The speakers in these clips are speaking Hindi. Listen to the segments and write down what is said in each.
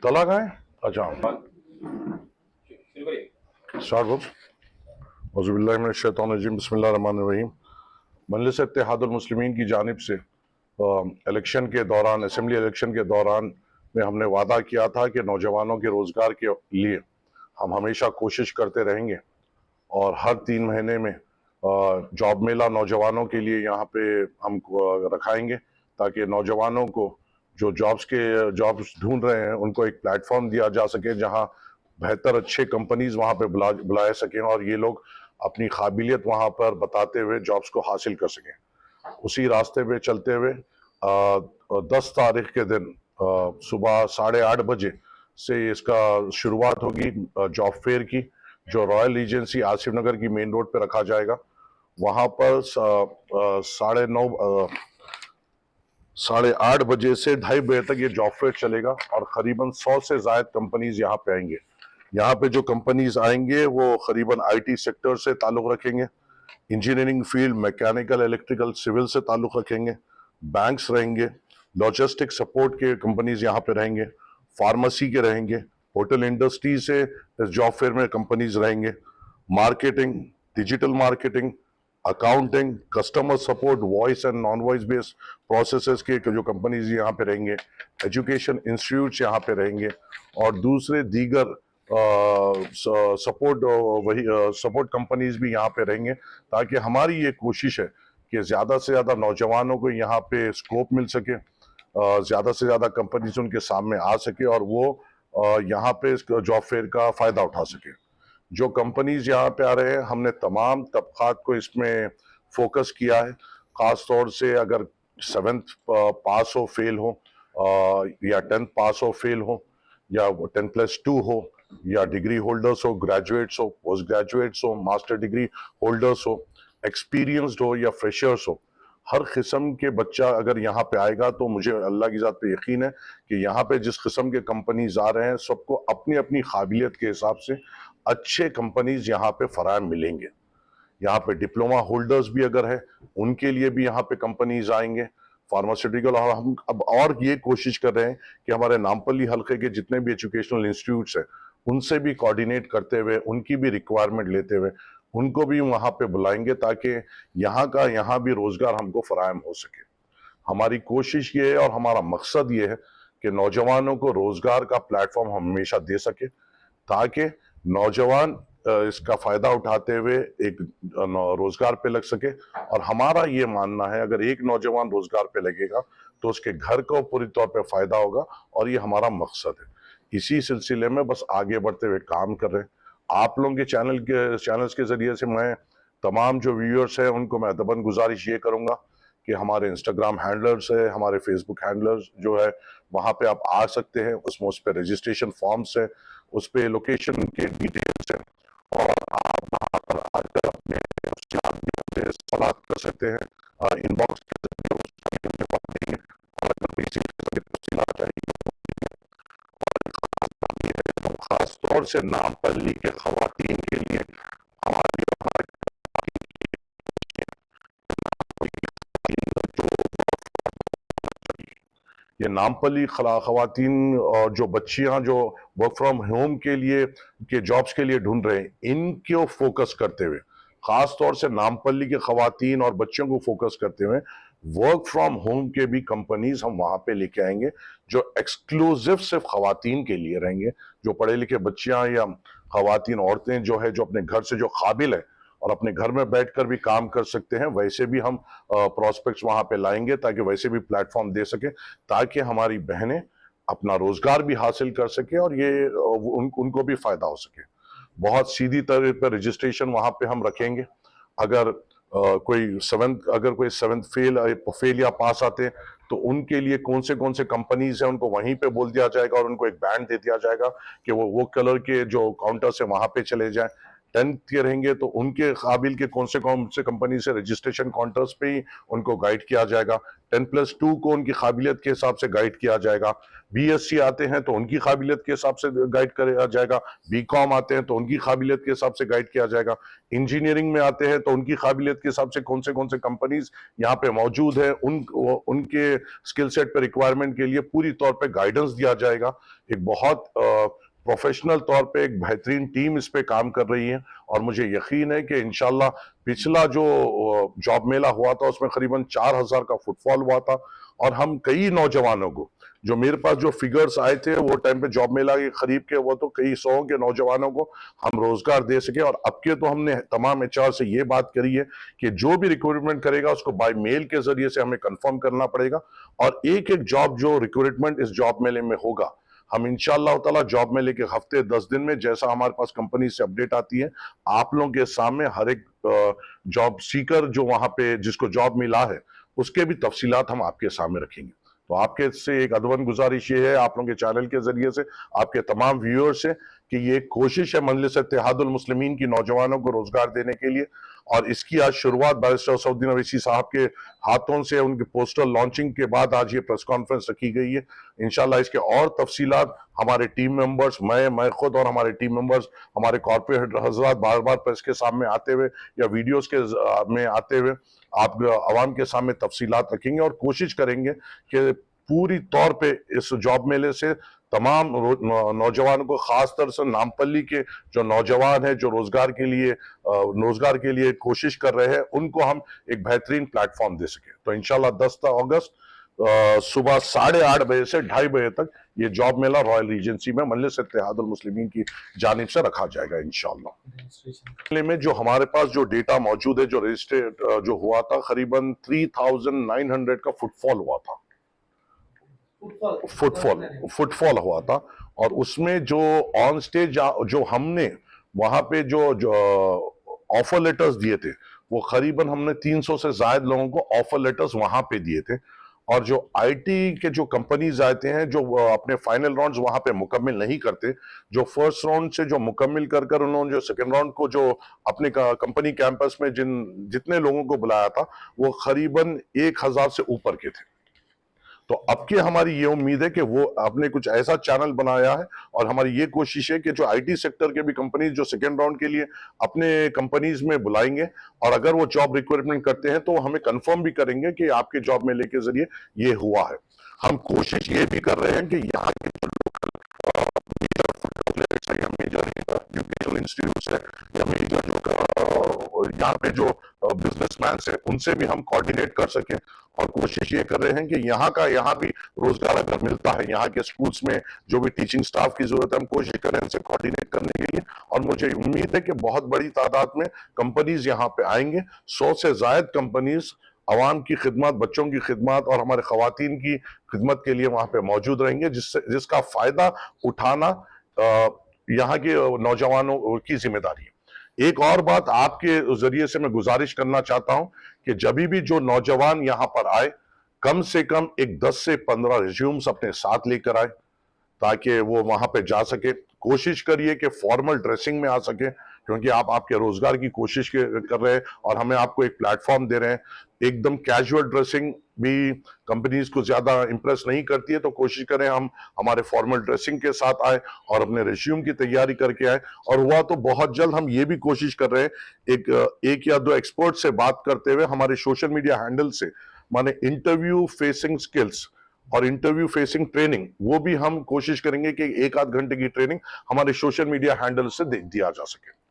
तला का है। अच्छा स्टार्ट बोल। औज़ुबिल्लाहिमिनश्शैतानिर्रजीम बिस्मिल्लाहिर्रहमानिर्रहीम। मजलिस इत्तेहादुल मुस्लिमीन की जानिब से इलेक्शन के दौरान, असेंबली इलेक्शन के दौरान में हमने वादा किया था कि नौजवानों के रोज़गार के लिए हम हमेशा कोशिश करते रहेंगे और हर 3 महीने में जॉब मेला नौजवानों के लिए यहाँ पे हम रखाएंगे ताकि नौजवानों को जो जॉब्स ढूंढ रहे हैं उनको एक प्लेटफॉर्म दिया जा सके जहाँ बेहतर अच्छे कंपनीज वहाँ पे बुलाए सकें और ये लोग अपनी काबिलियत वहाँ पर बताते हुए जॉब्स को हासिल कर सकें। उसी रास्ते पे चलते हुए 10 तारीख के दिन सुबह 8:30 बजे से इसका शुरुआत होगी जॉब फेयर की, जो रॉयल रीजेंसी आसिफ नगर की मेन रोड पे रखा जाएगा। वहां पर 8:30 से 2:30 बजे तक ये जॉब फेयर चलेगा और करीबन 100 से ज्यादा कंपनीज यहाँ पे आएंगे। यहाँ पे जो कंपनीज आएंगे वो करीबन आईटी सेक्टर से ताल्लुक रखेंगे, engineering field, mechanical, electrical, civil से ताल्लुक रखेंगे, बैंक्स रहेंगे, लॉजिस्टिक सपोर्ट के कंपनीज यहाँ पे रहेंगे, फार्मेसी के रहेंगे, होटल इंडस्ट्री से इस जॉब फेयर में कंपनीज रहेंगे, marketing, digital marketing, accounting, customer support, voice and non voice based processes के जो कंपनीज यहाँ पे रहेंगे, एजुकेशन इंस्टीट्यूट्स यहाँ पे रहेंगे और दूसरे दीगर सपोर्ट कंपनीज भी यहाँ पे रहेंगे ताकि हमारी ये कोशिश है कि ज्यादा से ज्यादा नौजवानों को यहाँ पे स्कोप मिल सके, ज्यादा से ज्यादा कंपनीज उनके सामने आ सके और वो यहाँ पे जॉब फेयर का फायदा उठा सके। जो कंपनीज यहाँ पे आ रहे हैं हमने तमाम तबकात को इसमें फोकस किया है, खास तौर से अगर 7th पास हो फेल हो या 10th पास हो फेल हो या 10+2 हो या डिग्री होल्डर्स हो, ग्रेजुएट्स हो, पोस्ट ग्रेजुएट्स हो, मास्टर डिग्री होल्डर्स हो, एक्सपीरियंस्ड हो या फ्रेशर्स हो, हर किस्म के बच्चा अगर यहाँ पे आएगा तो मुझे अल्लाह की ज़ात पे यकीन है कि यहाँ पे जिस किस्म के कंपनीज आ रहे हैं सबको अपनी अपनी काबिलियत के हिसाब से अच्छे कंपनीज यहाँ पे फराहम मिलेंगे। यहाँ पे डिप्लोमा होल्डर्स भी अगर है उनके लिए भी यहाँ पे कंपनीज आएंगे, फार्मास्यूटिकल, और हम अब और ये कोशिश कर रहे हैं कि हमारे नामपल्ली हल्के के जितने भी एजुकेशनल इंस्टीट्यूट्स हैं उनसे भी कोऑर्डिनेट करते हुए, उनकी भी रिक्वायरमेंट लेते हुए उनको भी वहां पे बुलाएंगे ताकि यहाँ भी रोजगार हमको फराहम हो सके। हमारी कोशिश ये है और हमारा मकसद ये है कि नौजवानों को रोजगार का प्लेटफॉर्म हम हमेशा दे सके ताकि नौजवान इसका फायदा उठाते हुए एक रोजगार पे लग सके। और हमारा ये मानना है अगर एक नौजवान रोजगार पे लगेगा तो उसके घर को पूरी तौर पे फायदा होगा और ये हमारा मकसद है। इसी सिलसिले में बस आगे बढ़ते हुए काम कर रहे हैं। आप लोगों के चैनल्स के जरिए से मैं तमाम जो व्यूअर्स हैं उनको मैं अदबन गुजारिश ये करूंगा कि हमारे इंस्टाग्राम हैंडलर्स है, हमारे फेसबुक हैंडलर्स जो है वहां पे आप आ सकते हैं, उसमें उस पर रजिस्ट्रेशन फॉर्म्स है, उस पर लोकेशन के डिटेल्स है और आप वहां पर आकर अपने सवाल कर सकते हैं इनबॉक्स के जरिए, उसका भी हम जवाब देंगे। और अगर कोई तफसीलात चाहिए तो खास तौर से नामपल्ली के खवातीन के लिए हमारी ये नामपल्ली खवातीन और जो बच्चियां जो वर्क फ्रॉम होम के लिए के जॉब्स के लिए ढूंढ रहे हैं इनको फोकस करते हुए, खास तौर से नामपल्ली के खवातीन और बच्चों को फोकस करते हुए वर्क फ्रॉम होम के भी कंपनीज हम वहां पे लेके आएंगे जो एक्सक्लूसिव सिर्फ खवातीन के लिए रहेंगे। जो पढ़े लिखे बच्चियां या खवातीन औरतें जो है जो अपने घर से जो काबिल है और अपने घर में बैठकर भी काम कर सकते हैं, वैसे भी हम प्रोस्पेक्ट्स वहां पे लाएंगे ताकि वैसे भी प्लेटफॉर्म दे सके ताकि हमारी बहनें अपना रोजगार भी हासिल कर सके और ये उनको भी फायदा हो सके। बहुत सीधी तरह पर रजिस्ट्रेशन वहां पे हम रखेंगे। अगर कोई सेवंथ फेल या पास आते हैं तो उनके लिए कौन से कंपनीज है उनको वहीं पे बोल दिया जाएगा और उनको एक बैंड दे दिया जाएगा कि वो कलर के जो काउंटर से वहां पे चले जाएं 10th के रहेंगे तो उनके काबिल के कौन से कंपनी से रजिस्ट्रेशन काउंटर्स पे ही उनको गाइड किया जाएगा। 10+2 को उनकी काबिलियत के हिसाब से गाइड किया जाएगा। बीएससी आते हैं तो उनकी काबिलियत के हिसाब से गाइड किया जाएगा। बीकॉम आते हैं तो उनकी काबिलियत के हिसाब से गाइड किया जाएगा। इंजीनियरिंग में आते हैं तो उनकी काबिलियत के हिसाब से कौन से कंपनीज यहाँ पे मौजूद है, उनके स्किल सेट पे रिक्वायरमेंट के लिए पूरी तौर पे गाइडेंस दिया जाएगा। एक बहुत प्रोफेशनल तौर पे एक बेहतरीन टीम इस पे काम कर रही है और मुझे यकीन है कि इंशाल्लाह पिछला जो जॉब मेला हुआ था उसमें करीबन 4000 का फुटफॉल हुआ था और हम कई नौजवानों को, जो मेरे पास जो फिगर्स आए थे वो टाइम पे जॉब मेला के करीब के, वो तो कई सौ के नौजवानों को हम रोजगार दे सके। और अब के तो हमने तमाम एचआर से ये बात करी है कि जो भी रिक्रूटमेंट करेगा उसको बाय मेल के जरिए से हमें कंफर्म करना पड़ेगा और एक एक जॉब जो रिक्रूटमेंट इस जॉब मेले में होगा हम इंशाअल्लाह ताला जॉब में लेके हफ्ते 10 दिन में जैसा हमारे पास कंपनी से अपडेट आती है आप लोगों के सामने हर एक जॉब सीकर जो वहां पे जिसको जॉब मिला है उसके भी तफसीलात हम आपके सामने रखेंगे। तो आपके से एक अदवन गुजारिश ये है आप लोगों के चैनल के जरिए से आपके तमाम व्यूअर्स से कि ये कोशिश है मजलिस इत्तेहादुल मुस्लिमीन की नौजवानों को रोजगार देने के लिए और इसकी आज शुरुआत बैरिस्टर असदुद्दीन अवैसी साहब के हाथों से उनके पोस्टर लॉन्चिंग के बाद आज ये प्रेस कॉन्फ्रेंस रखी गई है। इंशाल्लाह इसके और तफसीलात हमारे टीम मेंबर्स, मैं खुद और हमारे टीम मेंबर्स, हमारे कॉर्पोरेट हजरात बार बार प्रेस के सामने आते हुए या वीडियोस के में आते हुए आप आवाम के सामने तफसीलात रखेंगे और कोशिश करेंगे कि पूरी तौर पे इस जॉब मेले से तमाम नौजवानों को, खास तौर से नामपल्ली के जो नौजवान हैं जो रोजगार के लिए कोशिश कर रहे हैं, उनको हम एक बेहतरीन प्लेटफॉर्म दे सके। तो इंशाल्लाह 10 अगस्त सुबह 8:30 बजे से 2:30 बजे तक ये जॉब मेला रॉयल रीजेंसी में मजलिस इत्तेहादुल मुस्लिमीन की जानिब से रखा जाएगा इंशाल्लाह। में जो हमारे पास जो डेटा मौजूद है, जो रजिस्ट्रेट जो हुआ था, करीबन 3900 का फुटफॉल हुआ था, फुटफॉल हुआ था और उसमें जो ऑन स्टेज जो हमने वहां पे जो ऑफर लेटर्स दिए थे वो करीबन हमने 300 से ज्यादा लोगों को ऑफर लेटर्स वहां पे दिए थे और जो आईटी के जो कंपनीज आते हैं जो अपने फाइनल राउंड्स वहां पे मुकम्मिल नहीं करते, जो फर्स्ट राउंड से जो मुकम्मिल कर उन्होंने जो सेकंड राउंड को जो अपने कंपनी कैंपस में जितने लोगों को बुलाया था वो करीबन 1000 से ऊपर के थे। तो अब की हमारी ये उम्मीद है कि वो आपने कुछ ऐसा चैनल बनाया है और हमारी ये कोशिश है कि जो आईटी सेक्टर के भी कंपनीज जो सेकेंड राउंड के लिए अपने कंपनीज में बुलाएंगे और अगर वो जॉब रिक्वायरमेंट करते हैं तो हमें कंफर्म भी करेंगे कि आपके जॉब में लेके जरिए ये हुआ है। हम कोशिश ये भी कर रहे हैं कि यहाँ के जो लोकल या मेजर एजुकेशनल इंस्टीट्यूट है या मेजर जो यहाँ पे जो बिजनेसमैन है उनसे भी हम कोऑर्डिनेट कर सकें और कोशिश ये कर रहे हैं कि यहाँ भी रोजगार अगर मिलता है, यहाँ के स्कूल्स में जो भी टीचिंग स्टाफ की जरूरत है हम कोशिश करें उनसे कोऑर्डिनेट करने के लिए और मुझे उम्मीद है कि बहुत बड़ी तादाद में कंपनीज यहाँ पे आएंगे। 100 से ज्यादा कंपनीज अवाम की खिदमत, बच्चों की खिदमत और हमारे खवातीन की खिदमत के लिए वहां पे मौजूद रहेंगे जिसका फायदा उठाना यहाँ के नौजवानों की जिम्मेदारी है। एक और बात आपके जरिए से मैं गुजारिश करना चाहता हूं कि जब भी जो नौजवान यहां पर आए कम से कम एक 10 से 15 रिज्यूम्स अपने साथ लेकर आए ताकि वो वहां पे जा सके। कोशिश करिए कि फॉर्मल ड्रेसिंग में आ सके क्योंकि आप आपके रोजगार की कोशिश कर रहे हैं और हमें आपको एक प्लेटफॉर्म दे रहे हैं। एकदम कैजुअल ड्रेसिंग भी कंपनीज को ज्यादा इंप्रेस नहीं करती है, तो कोशिश करें हम हमारे फॉर्मल ड्रेसिंग के साथ आए और अपने रिज्यूम की तैयारी करके आए। और हुआ तो बहुत जल्द हम ये भी कोशिश कर रहे हैं एक या दो एक्सपर्ट से बात करते हुए हमारे सोशल मीडिया हैंडल से माने इंटरव्यू फेसिंग स्किल्स और इंटरव्यू फेसिंग ट्रेनिंग वो भी हम कोशिश करेंगे कि 1 आध घंटे की ट्रेनिंग हमारे सोशल मीडिया हैंडल से दिया जा सके।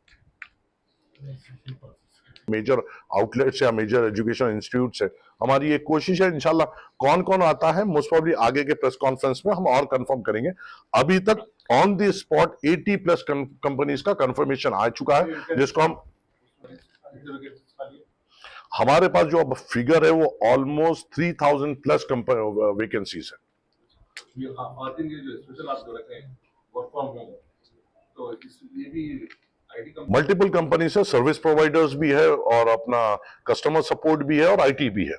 मेजर आउटलेट्स या मेजर एजुकेशन इंस्टीट्यूट है हमारी ये कोशिश है। इंशाल्लाह कौन कौन आता है मोस्ट प्रोबेबली आगे के प्रेस कॉन्फ्रेंस में हम और कंफर्म करेंगे। अभी तक ऑन द स्पॉट 80+ कंपनीज का कंफर्मेशन आ चुका है जिसको हम हमारे पास जो अब फिगर है वो ऑलमोस्ट 3000+ वैकेंसीज है। मल्टीपल कंपनी से सर्विस प्रोवाइडर्स भी है और अपना कस्टमर सपोर्ट भी है और आईटी भी है।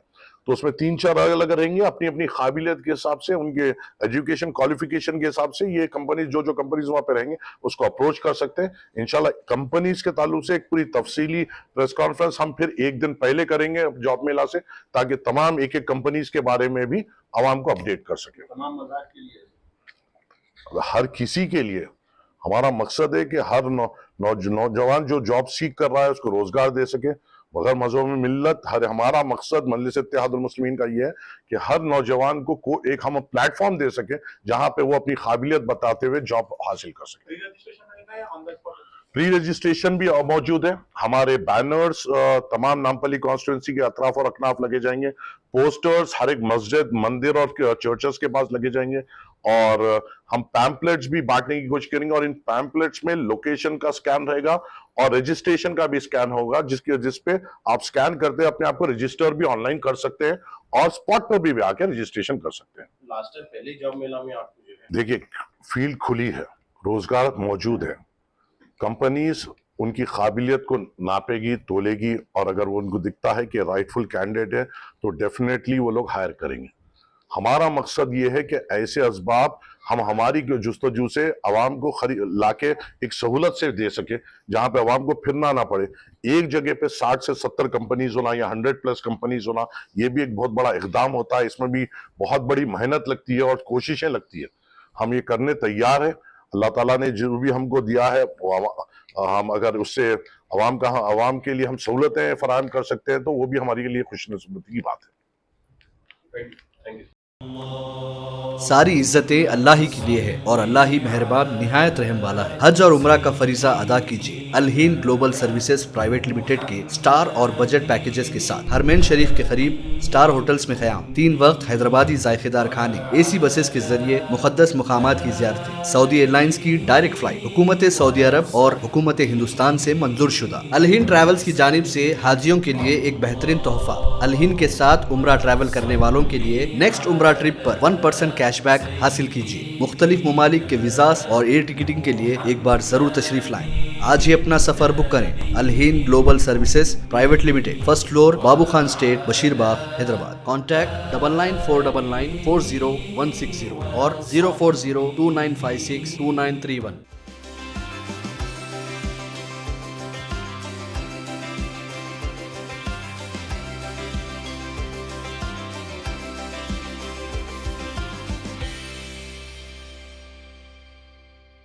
तो उसमें 3-4 अलग रहेंगे, अपनी अपनी काबिलियत के हिसाब से, उनके एजुकेशन क्वालिफिकेशन के हिसाब से ये कंपनीज जो कंपनीज वहां पे रहेंगे उसको अप्रोच कर सकते हैं। इंशाल्लाह कंपनीज के ताल्लुक से एक पूरी तफसीली प्रेस कॉन्फ्रेंस हम फिर एक दिन पहले करेंगे जॉब मेला से, ताकि तमाम एक एक कंपनीज के बारे में भी आवाम को अपडेट कर सके। तमाम मज़ाक के लिए, हर किसी के लिए हमारा मकसद है कि हर नौजवान जो जॉब सीख कर रहा है उसको रोजगार दे सके बगैर मजहब में मिल्लत। हमारा मकसद मजलिस इत्तेहादुल मुस्लिमीन का ये है कि हर नौजवान को एक हम प्लेटफॉर्म दे सके जहां पे वो अपनी काबिलियत बताते हुए जॉब हासिल कर सके। प्री रजिस्ट्रेशन भी मौजूद है। हमारे बैनर्स तमाम नामपल्ली कॉन्स्टिट्यूंसी के अतराफ और अकनाफ लगे जाएंगे। पोस्टर्स हर एक मस्जिद, मंदिर और चर्चेस के पास लगे जाएंगे। और हम पैम्पलेट्स भी बांटने की कोशिश करेंगे, और इन पैम्पलेट्स में लोकेशन का स्कैन रहेगा और रजिस्ट्रेशन का भी स्कैन होगा, जिस पे आप स्कैन करते हैं अपने आप को रजिस्टर भी ऑनलाइन कर सकते हैं और स्पॉट पर भी आकर रजिस्ट्रेशन कर सकते हैं। लास्ट टाइम पहले जॉब मेला में आपको जो है, देखिए फील्ड खुली है, रोजगार मौजूद है, कंपनीज उनकी काबिलियत को नापेगी, तोलेगी, और अगर वो उनको दिखता है कि राइटफुल कैंडिडेट है तो डेफिनेटली वो लोग हायर करेंगे। हमारा मकसद ये है कि ऐसे असबाब हम हमारी जुस्तजू से आवाम को लाके एक सहूलत से दे सके जहां पे आवाम को फिरना ना पड़े। एक जगह पे 60 से 70 कंपनीज होना या 100+ कंपनीज होना, ये भी एक बहुत बड़ा इकदाम होता है। इसमें भी बहुत बड़ी मेहनत लगती है और कोशिशें लगती है। हम ये करने तैयार है। अल्लाह ताला ने जो भी हमको दिया है हम अगर उससे आवाम के लिए हम सहूलतें फराहम कर सकते हैं तो वो भी हमारे लिए खुशनसीबी की बात है। Thank you. सारी इज्जतें अल्लाह ही के लिए है और अल्लाह ही मेहरबान निहायत रहम वाला है। हज और उम्रा का फरीजा अदा कीजिए Al Hind global services private limited के स्टार और बजट पैकेजेस के साथ। हरमैन शरीफ के करीब स्टार होटल्स में क़याम, 3 वक्त हैदराबादी जायकेदार खाने, AC बसेस के जरिए मुक़द्दस मुकामात की ज़ियारतें, सऊदी एयरलाइंस की डायरेक्ट फ्लाइट, हुकूमत सऊदी अरब और हुकूमत हिंदुस्तान से मंजूर शुदा। अल हिंद ट्रैवल्स की जानिब से हाजियों के लिए एक बेहतरीन तोहफा। अल हिंद के साथ उम्रा ट्रैवल करने वालों के लिए नेक्स्ट उम्रा ट्रिप पर 1% कैशबैक हासिल कीजिए। मुख्तलिफ ममालिक के वीज़ास और एयर टिकटिंग के लिए एक बार जरूर तशरीफ लाएं। आज ही अपना सफर बुक करें। Al Hind global services private limited, 1st floor, Babu Khan Estate, Basheerbagh, Hyderabad. Contact 9949940160 और 04029562931।